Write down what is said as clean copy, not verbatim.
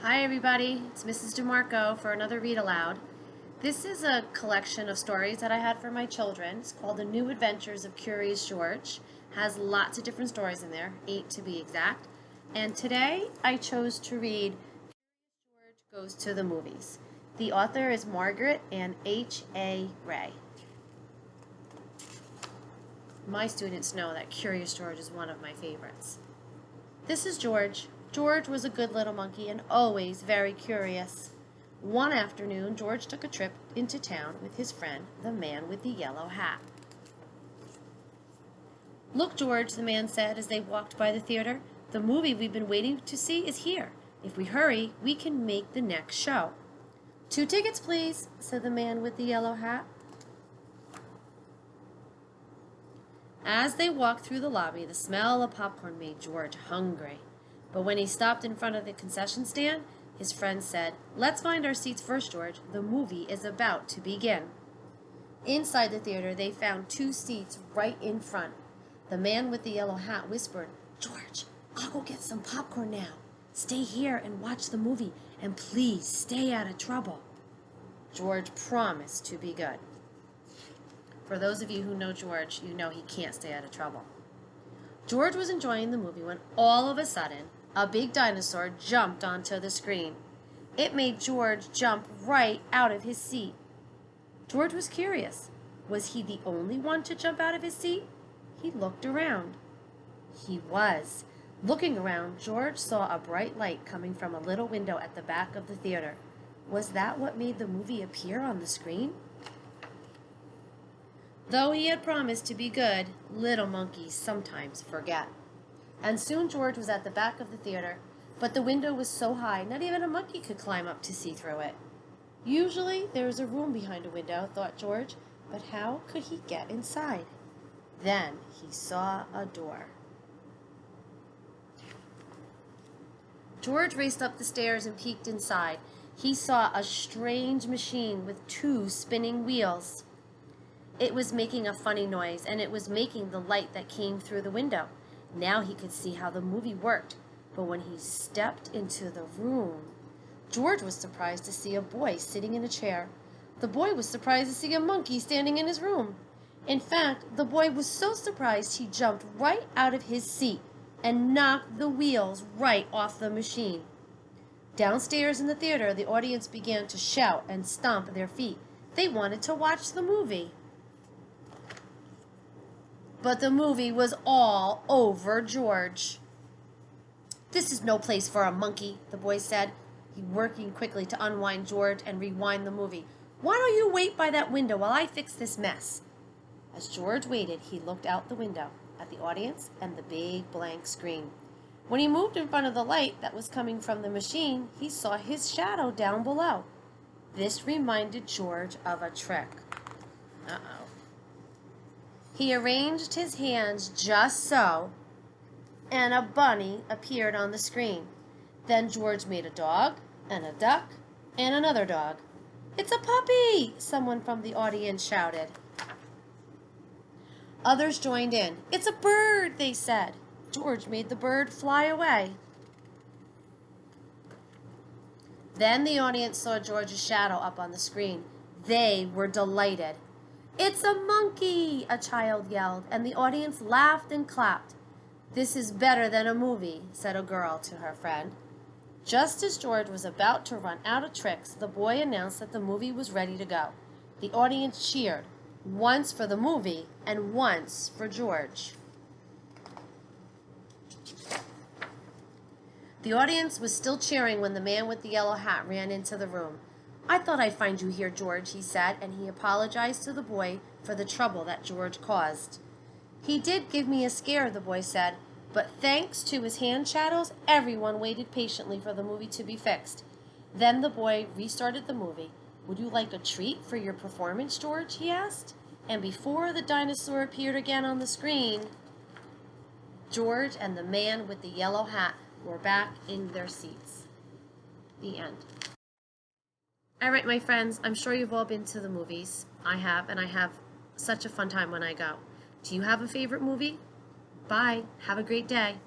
Hi everybody, it's Mrs. DeMarco for another Read Aloud. This is a collection of stories that I had for my children. It's called The New Adventures of Curious George. Has lots of different stories in there, 8 to be exact. And today I chose to read Curious George Goes to the Movies. The author is Margaret and H.A. Ray. My students know that Curious George is one of my favorites. This is George. George was a good little monkey and always very curious. One afternoon, George took a trip into town with his friend, the man with the yellow hat. "Look, George," the man said as they walked by the theater. "The movie we've been waiting to see is here. If we hurry, we can make the next show." "2 tickets, please," said the man with the yellow hat. As they walked through the lobby, the smell of popcorn made George hungry. But when he stopped in front of the concession stand, his friend said, "Let's find our seats first, George. The movie is about to begin." Inside the theater, they found 2 seats right in front. The man with the yellow hat whispered, "George, I'll go get some popcorn now. Stay here and watch the movie, and please stay out of trouble." George promised to be good. For those of you who know George, you know he can't stay out of trouble. George was enjoying the movie when all of a sudden, a big dinosaur jumped onto the screen. It made George jump right out of his seat. George was curious. Was he the only one to jump out of his seat? He looked around. He was. Looking around, George saw a bright light coming from a little window at the back of the theater. Was that what made the movie appear on the screen? Though he had promised to be good, little monkeys sometimes forget. And soon George was at the back of the theater, but the window was so high, not even a monkey could climb up to see through it. Usually there is a room behind a window, thought George, but how could he get inside? Then he saw a door. George raced up the stairs and peeked inside. He saw a strange machine with 2 spinning wheels. It was making a funny noise, and it was making the light that came through the window. Now he could see how the movie worked, but when he stepped into the room, George was surprised to see a boy sitting in a chair. The boy was surprised to see a monkey standing in his room. In fact, the boy was so surprised he jumped right out of his seat and knocked the wheels right off the machine. Downstairs in the theater, the audience began to shout and stomp their feet. They wanted to watch the movie. But the movie was all over George. "This is no place for a monkey," the boy said, working quickly to unwind George and rewind the movie. "Why don't you wait by that window while I fix this mess?" As George waited, he looked out the window at the audience and the big blank screen. When he moved in front of the light that was coming from the machine, he saw his shadow down below. This reminded George of a trick. Uh-oh. He arranged his hands just so, and a bunny appeared on the screen. Then George made a dog, and a duck, and another dog. "It's a puppy!" someone from the audience shouted. Others joined in. "It's a bird," they said. George made the bird fly away. Then the audience saw George's shadow up on the screen. They were delighted. "It's a monkey!" a child yelled, and the audience laughed and clapped. "This is better than a movie," said a girl to her friend. Just as George was about to run out of tricks, the boy announced that the movie was ready to go. The audience cheered, once for the movie and once for George. The audience was still cheering when the man with the yellow hat ran into the room. "I thought I'd find you here, George," he said, and he apologized to the boy for the trouble that George caused. "He did give me a scare," the boy said, but thanks to his hand shadows, everyone waited patiently for the movie to be fixed. Then the boy restarted the movie. "Would you like a treat for your performance, George?" he asked. And before the dinosaur appeared again on the screen, George and the man with the yellow hat were back in their seats. The end. All right, my friends, I'm sure you've all been to the movies. I have, and I have such a fun time when I go. Do you have a favorite movie? Bye. Have a great day.